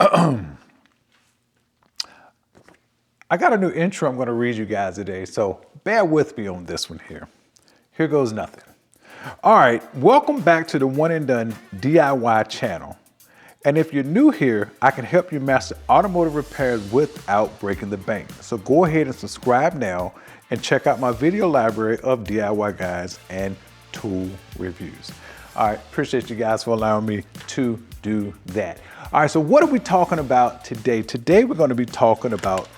I got a new intro I'm going to read you guys today, so bear with me on this one here. Here goes nothing. All right, welcome back to the One and Done DIY channel. And if you're new here, I can help you master automotive repairs without breaking the bank. So go ahead and subscribe now and check out my video library of DIY guides and tool reviews. All right, appreciate you guys for allowing me to do that. All right, so what are we talking about today? Today we're going to be talking about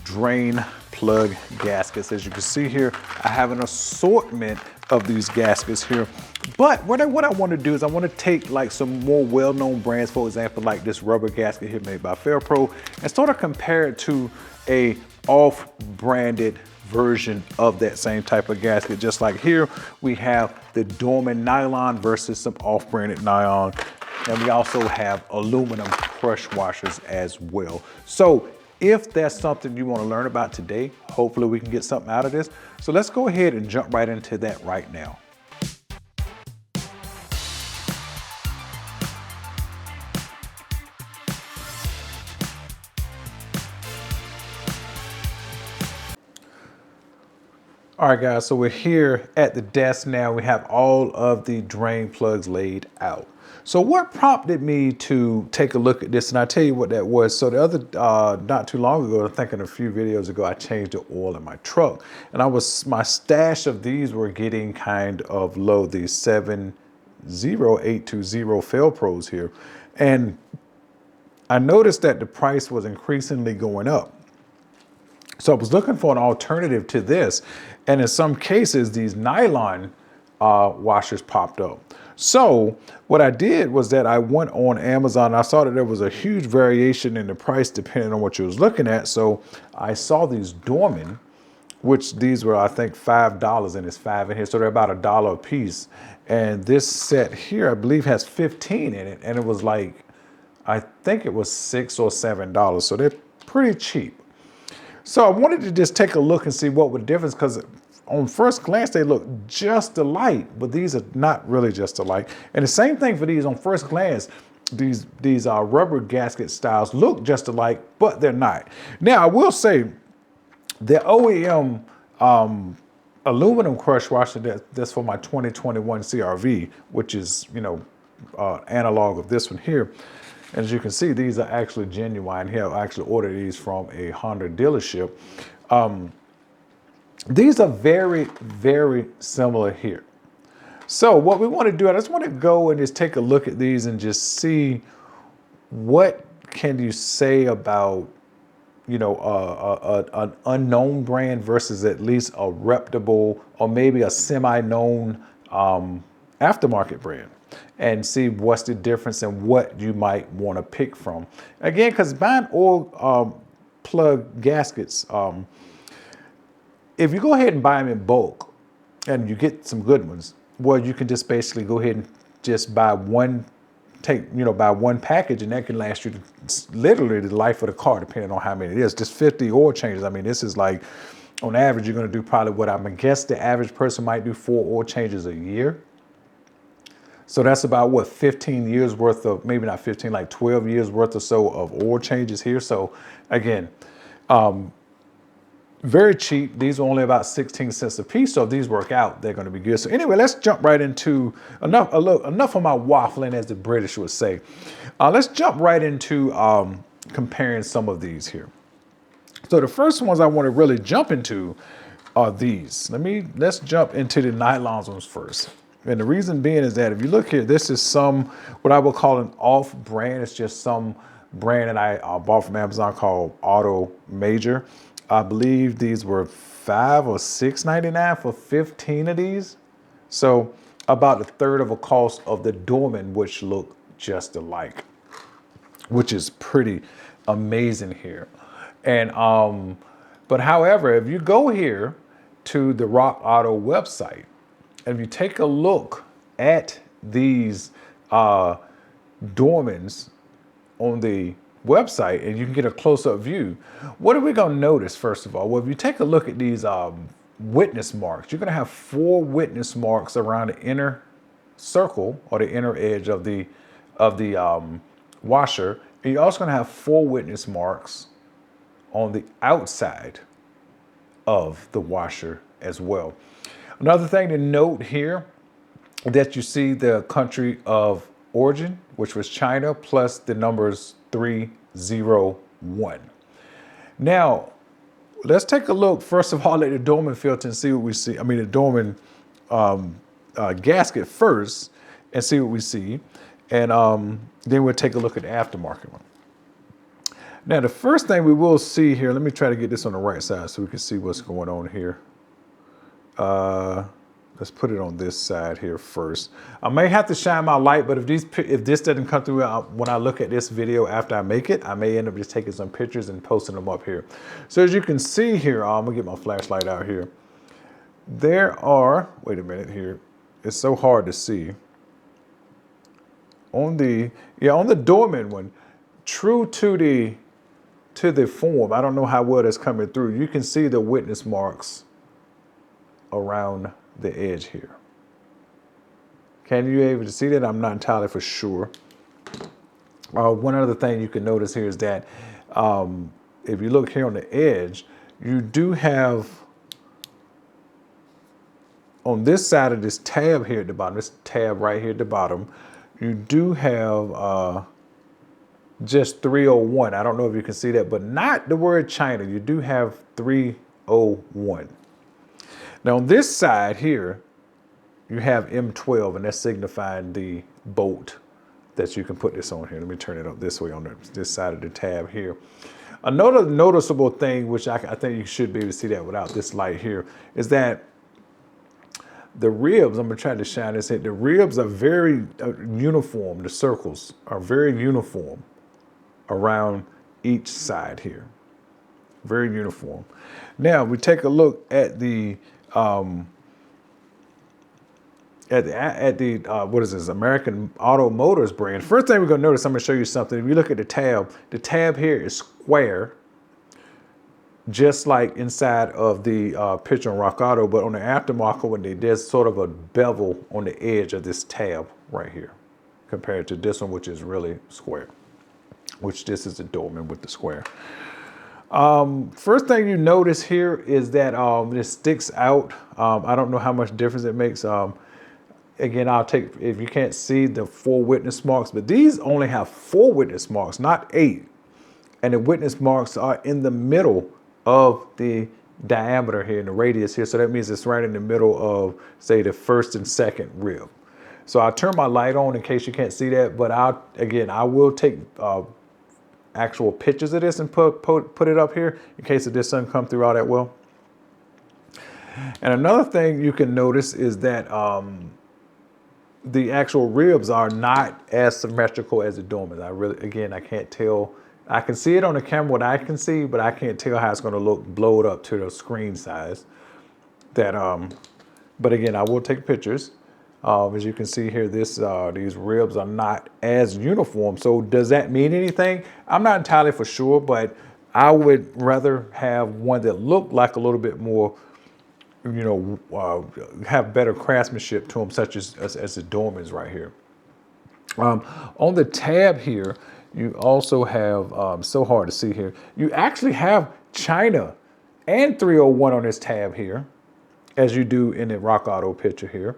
drain plug gaskets. As you can see here, I have an assortment of these gaskets here. But what I want to do is I want to take like some more well-known brands, for example, like this rubber gasket here made by Fairpro, and sort of compare it to a off-branded version of that same type of gasket. Just like here, we have the Dorman nylon versus some off-branded nylon. And we also have aluminum crush washers as well. So if that's something you want to learn about today, hopefully we can get something out of this. So let's go ahead and jump right into that right now. All right, guys, so we're here at the desk now. We have all of the drain plugs laid out. So what prompted me to take a look at this, and I'll tell you what that was. So the other, not too long ago, I think in a few videos ago, I changed the oil in my truck, and my stash of these were getting kind of low, these 70820 Fairpros here. And I noticed that the price was increasingly going up. So I was looking for an alternative to this. And in some cases, these nylon washers popped up. So what I did was that I went on Amazon. And I saw that there was a huge variation in the price depending on what you was looking at. So I saw these Dorman, which these were, I think, $5, and it's 5 in here. So they're about $1 a piece. And this set here, I believe, has 15 in it. And it was like, I think it was $6 or $7. So they're pretty cheap. So I wanted to just take a look and see what was the difference, because on first glance, they look just alike, but these are not really just alike. And the same thing for these on first glance, these rubber gasket styles look just alike, but they're not. Now, I will say the OEM aluminum crush washer that's for my 2021 CRV, which is, analog of this one here. As you can see, these are actually genuine here. I actually ordered these from a Honda dealership. These are very, very similar here. So what we want to do, I just want to go and just take a look at these and just see what can you say about, an unknown brand versus at least a reputable or maybe a semi-known aftermarket brand, and see what's the difference and what you might want to pick from. Again, because buying oil plug gaskets, if you go ahead and buy them in bulk and you get some good ones, well, you can just basically go ahead and just buy one package, and that can last you literally the life of the car, depending on how many it is. Just 50 oil changes. I mean, this is like, on average, you're going to do probably what I'm going to guess the average person might do 4 oil changes a year. So that's about what, 15 years worth of, maybe not 15, like 12 years worth or so of oil changes here. So again, very cheap. These are only about 16 cents a piece. So if these work out, they're going to be good. So anyway, let's jump right into enough of my waffling, as the British would say. Let's jump right into comparing some of these here. So the first ones I want to really jump into are these. Let's jump into the nylon ones first. And the reason being is that if you look here, this is what I would call an off brand. It's just some brand that I bought from Amazon called Auto Major. I believe these were $5 or $6.99 for 15 of these. So about a third of a cost of the Dorman, which look just alike, which is pretty amazing here. And but however, if you go here to the Rock Auto website, and if you take a look at these Dormans on the website, and you can get a close-up view, what are we going to notice? First of all, well, if you take a look at these witness marks, you're going to have 4 witness marks around the inner circle or the inner edge of the washer, And you're also going to have 4 witness marks on the outside of the washer as well. Another thing to note here that you see the country of origin, which was China, plus the numbers 301. Now, let's take a look, first of all, at the Dorman filter and see what we see. I mean, the Dorman gasket first and see what we see. And then we'll take a look at the aftermarket one. Now, the first thing we will see here, let me try to get this on the right side so we can see what's going on here. Let's put it on this side here first. I may have to shine my light, but if this doesn't come through when I look at this video after I make it, I may end up just taking some pictures and posting them up here. So as you can see here, I'm gonna get my flashlight out here. There are, wait a minute here. It's so hard to see. On the Dorman one, true to the form, I don't know how well that's coming through. You can see the witness marks around the edge here. Can you able to see that? I'm not entirely for sure. One other thing you can notice here is that if you look here on the edge, you do have on this side of this tab here at the bottom, this tab right here at the bottom, you do have just 301. I don't know if you can see that, but not the word China. You do have 301. Now on this side here, you have M12, and that's signifying the bolt that you can put this on here. Let me turn it up this way on this side of the tab here. Another noticeable thing, which I think you should be able to see that without this light here, is that the ribs, I'm gonna try to shine this in, the ribs are very uniform. The circles are very uniform around each side here. Very uniform. Now we take a look at the what is this, American Auto Motors brand. First thing we're gonna notice, I'm gonna show you something. If you look at the tab here is square, just like inside of the picture on Rock Auto, but on the aftermarket one, there's sort of a bevel on the edge of this tab right here, compared to this one, which is really square, which this is the Dorman with the square. First thing you notice here is that this sticks out. I don't know how much difference it makes. Again, if you can't see the 4 witness marks, but these only have 4 witness marks, not 8. And the witness marks are in the middle of the diameter here, in the radius here. So that means it's right in the middle of, say, the first and second rib. So I'll turn my light on in case you can't see that, but I will take actual pictures of this and put it up here in case this doesn't come through all that well. And another thing you can notice is that the actual ribs are not as symmetrical as the Dorman. I can't tell. I can see it on the camera, what I can see, but I can't tell how it's going to look blowed up to the screen size. But again, I will take pictures. As you can see here, these ribs are not as uniform. So does that mean anything? I'm not entirely for sure, but I would rather have one that looked like a little bit more, have better craftsmanship to them, such as the Dormans right here. On the tab here, you also have, so hard to see here, you actually have China and 301 on this tab here, as you do in the Rock Auto picture here.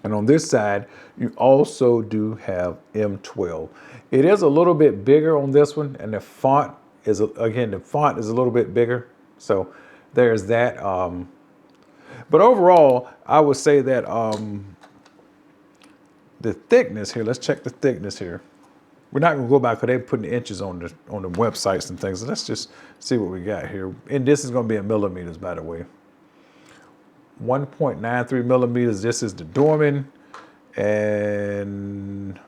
And on this side, you also do have M12. It is a little bit bigger on this one, and the font is, again, a little bit bigger. So there's that. But overall, I would say that the thickness here, let's check the thickness here. We're not gonna go back because they're putting inches on the websites and things. So let's just see what we got here. And this is gonna be in millimeters, by the way. 1.93 millimeters, this is the Dorman, and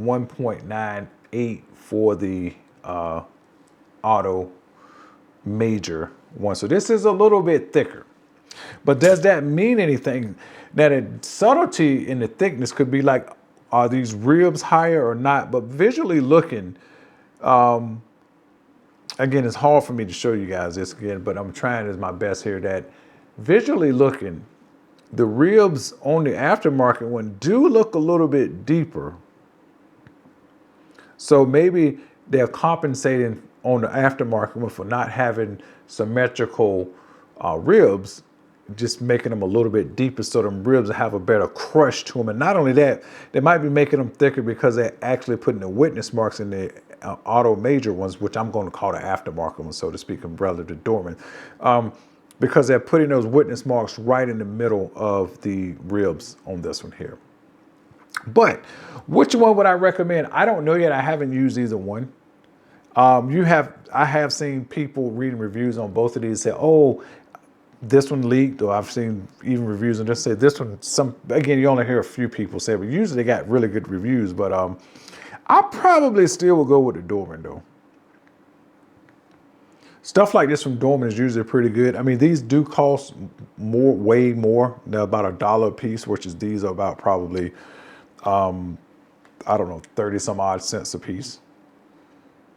1.98 for the Auto Major one. So this is a little bit thicker. But does that mean anything? Now the subtlety in the thickness could be like, are these ribs higher or not? But visually looking, again, it's hard for me to show you guys this again, but I'm trying as my best here, that visually looking, the ribs on the aftermarket one do look a little bit deeper So maybe they're compensating on the aftermarket one for not having symmetrical ribs, just making them a little bit deeper so them ribs have a better crush to them. And not only that, they might be making them thicker because they're actually putting the witness marks in the auto major ones, which I'm going to call the aftermarket ones, so to speak, relative to Dorman, because they're putting those witness marks right in the middle of the ribs on this one here. But which one would I recommend? I don't know yet. I haven't used either one. I have seen people reading reviews on both of these say, oh, this one leaked, or I've seen even reviews and just say this one, again, you only hear a few people say, but usually they got really good reviews. But I probably still will go with the Dorman though. Stuff like this from Dorman is usually pretty good. I mean, these do cost more, way more. They're about $1 a piece, which is these are about probably, I don't know, 30 some odd cents a piece.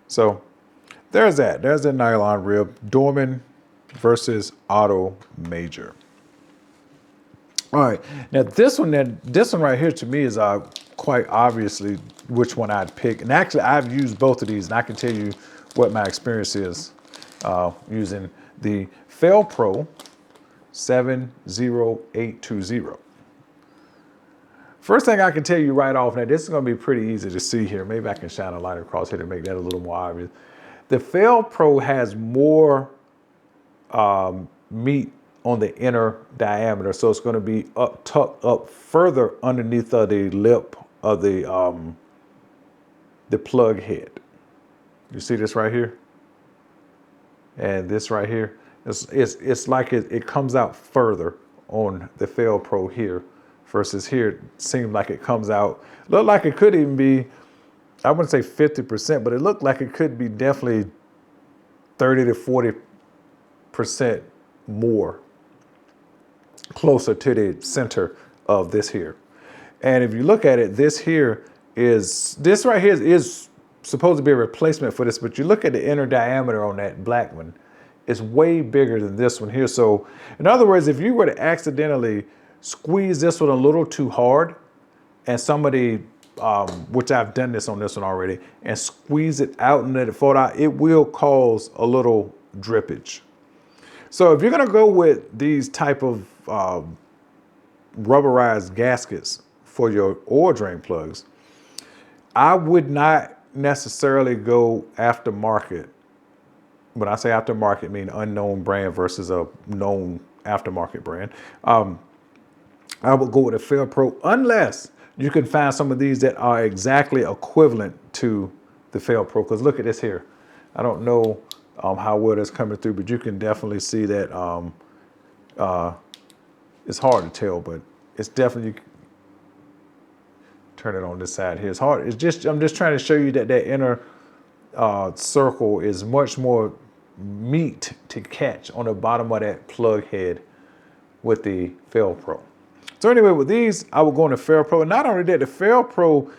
So there's that. There's the nylon rib, Dorman versus Auto Major. All right, now this one right here to me is quite obviously which one I'd pick. And actually, I've used both of these, and I can tell you what my experience is using the Fail Pro 70820. First thing I can tell you right off, now this is going to be pretty easy to see here. Maybe I can shine a light across here to make that a little more obvious. The Fail Pro has more meat on the inner diameter, so it's going to be tucked up further underneath of the lip of the plug head. You see this right here, and this right here. It's like it comes out further on the Fail Pro here, versus here. It seems like it comes out. Look like it could even be, I wouldn't say 50%, but it looked like it could be definitely 30 to 40% more closer to the center of this here. And if you look at it, this right here is supposed to be a replacement for this, but you look at the inner diameter on that black one, it's way bigger than this one here. So in other words, if you were to accidentally squeeze this one a little too hard, and somebody, which I've done this on this one already, and squeeze it out and let it fall out, it will cause a little drippage. So if you're gonna go with these type of rubberized gaskets for your oil drain plugs, I would not necessarily go aftermarket. When I say aftermarket, I mean unknown brand versus a known aftermarket brand. I would go with a Fail Pro unless you can find some of these that are exactly equivalent to the Fail Pro. Because look at this here. I don't know how well that's coming through, but you can definitely see that it's hard to tell, but it's definitely, turn it on this side here. It's hard. I'm just trying to show you that inner circle is much more meat to catch on the bottom of that plug head with the Fail Pro. So anyway, with these, I will go on the Fail Pro. And not only that, the Fail Pro,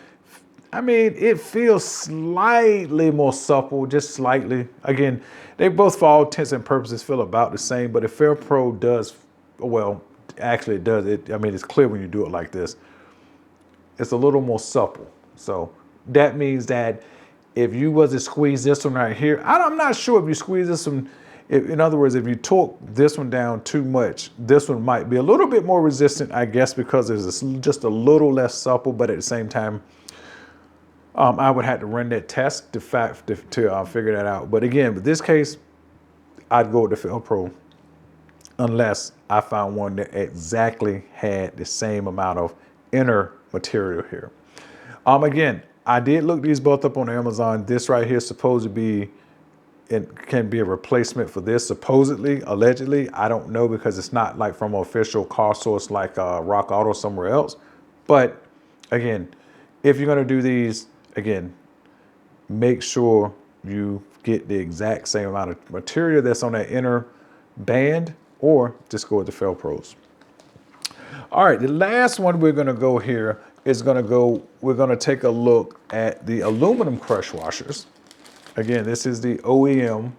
I mean, it feels slightly more supple, just slightly. Again, they both, for all intents and purposes, feel about the same, but the Fail Pro does, well, actually it does. I mean, it's clear when you do it like this. It's a little more supple. So that means that if you was to squeeze this one right here, I'm not sure if you squeeze this one, in other words, if you torque this one down too much, this one might be a little bit more resistant, I guess, because it's just a little less supple, but at the same time, I would have to run that test to figure that out. But again, with this case, I'd go with the Fail Pro unless I found one that exactly had the same amount of inner material here. Again, I did look these both up on Amazon. This right here is supposed to be, it can be a replacement for this, supposedly, allegedly. I don't know because it's not like from an official car source like Rock Auto somewhere else. But again, if you're gonna do these, again, make sure you get the exact same amount of material that's on that inner band, or just go with the Fail Pros. All right, the last one we're gonna go here is we're gonna take a look at the aluminum crush washers. Again, this is the OEM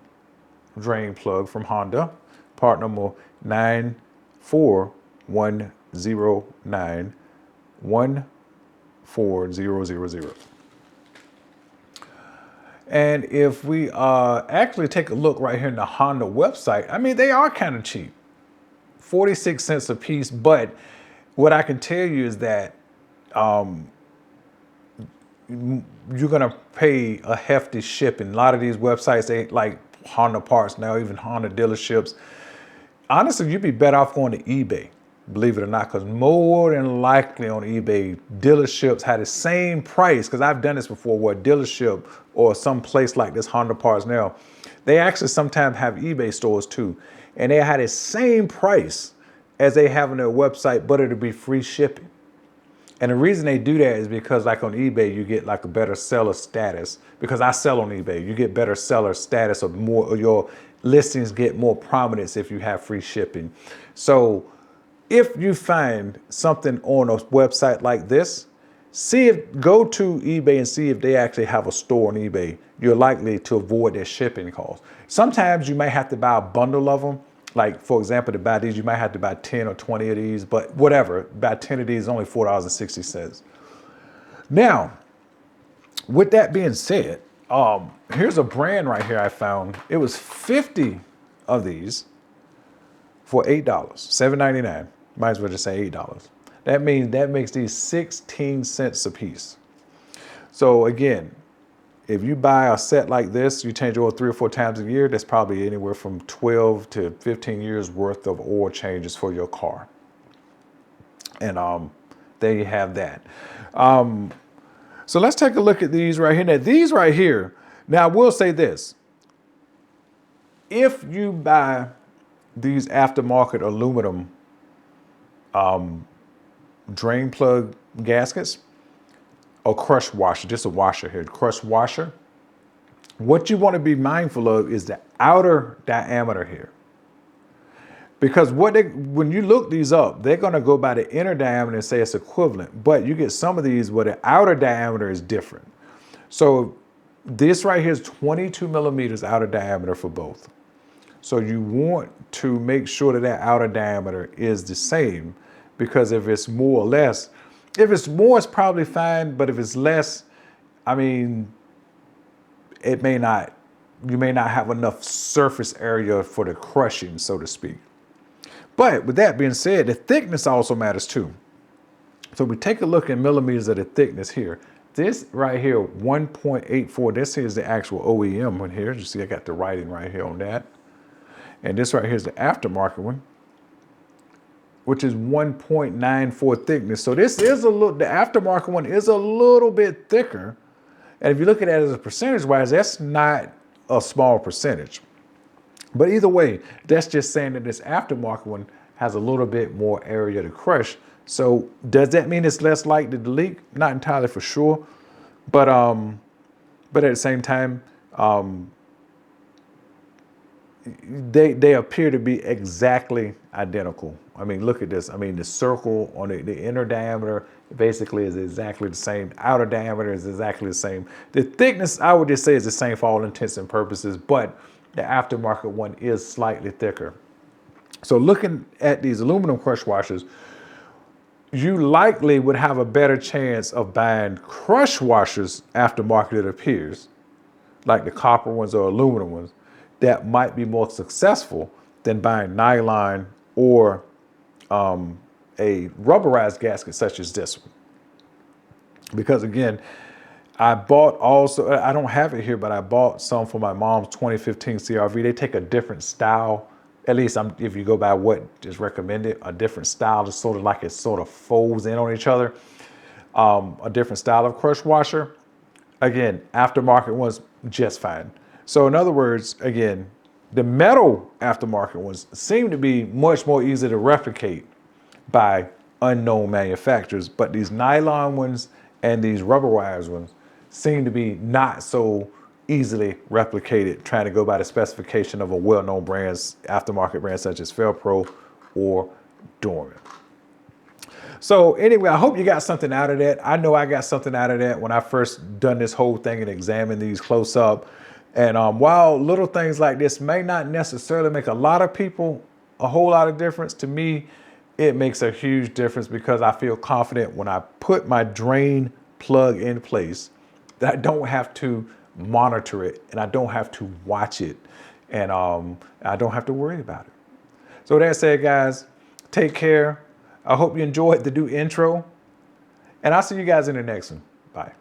drain plug from Honda, part number 94109140000. And if we actually take a look right here in the Honda website, I mean, they are kind of cheap, 46 cents a piece. But what I can tell you is that you're gonna pay a hefty shipping. A lot of these websites, they like Honda parts now, even Honda dealerships. Honestly, you'd be better off going to eBay, believe it or not, because more than likely on eBay, dealerships had the same price. Because I've done this before, where a dealership or some place like this Honda parts now, they actually sometimes have eBay stores too, and they had the same price as they have on their website, but it'll be free shipping. And the reason they do that is because, like on eBay, you get like a better seller status. Because I sell on eBay, you get better seller status, or more, or your listings get more prominence if you have free shipping. So if you find something on a website like this, go to eBay and see if they actually have a store on eBay. You're likely to avoid their shipping costs. Sometimes you may have to buy a bundle of them. Like, for example, to buy these, you might have to buy 10 or 20 of these, but whatever, buy 10 of these, only $4.60. Now, with that being said, here's a brand right here I found. It was 50 of these for $8, $7.99. Might as well just say $8. That means that makes these 16 cents a piece. So again, if you buy a set like this, you change oil 3 or 4 times a year, that's probably anywhere from 12 to 15 years worth of oil changes for your car. And there you have that. So let's take a look at these right here. Now, these right here, now I will say this. If you buy these aftermarket aluminum drain plug gaskets, or crush washer, just a washer here, crush washer. What you want to be mindful of is the outer diameter here. Because when you look these up, they're going to go by the inner diameter and say it's equivalent. But you get some of these where the outer diameter is different. So this right here is 22 millimeters outer diameter for both. So you want to make sure that that outer diameter is the same, because if it's more or less, if it's more, it's probably fine. But if it's less, I mean, you may not have enough surface area for the crushing, so to speak. But with that being said, the thickness also matters too. So we take a look at millimeters of the thickness here. This right here, 1.84, this here is the actual OEM one here. You see, I got the writing right here on that. And this right here is the aftermarket one, which is 1.94 thickness. So this is the aftermarket one is a little bit thicker. And if you look at that as a percentage wise, that's not a small percentage. But either way, that's just saying that this aftermarket one has a little bit more area to crush. So does that mean it's less likely to leak? Not entirely for sure. But at the same time, they appear to be exactly identical. I mean, look at this. I mean, the circle on the inner diameter basically is exactly the same. Outer diameter is exactly the same. The thickness, I would just say, is the same for all intents and purposes, but the aftermarket one is slightly thicker. So looking at these aluminum crush washers, you likely would have a better chance of buying crush washers aftermarket, it appears, like the copper ones or aluminum ones, that might be more successful than buying nylon or a rubberized gasket such as this one. Because again, I bought also, I don't have it here, but I bought some for my mom's 2015 CRV. They take a different style, at least if you go by what is recommended, a different style, is sort of like it sort of folds in on each other. A different style of crush washer. Again, aftermarket ones, just fine. So in other words, again, the metal aftermarket ones seem to be much more easy to replicate by unknown manufacturers, but these nylon ones and these rubberized ones seem to be not so easily replicated, trying to go by the specification of a well-known brands, aftermarket brand such as Felpro or Dorman. So anyway, I hope you got something out of that. I know I got something out of that when I first done this whole thing and examined these close up. And while little things like this may not necessarily make a lot of people a whole lot of difference, to me, it makes a huge difference, because I feel confident when I put my drain plug in place that I don't have to monitor it, and I don't have to watch it, and I don't have to worry about it. So that said, guys, take care. I hope you enjoyed the new intro, and I'll see you guys in the next one. Bye.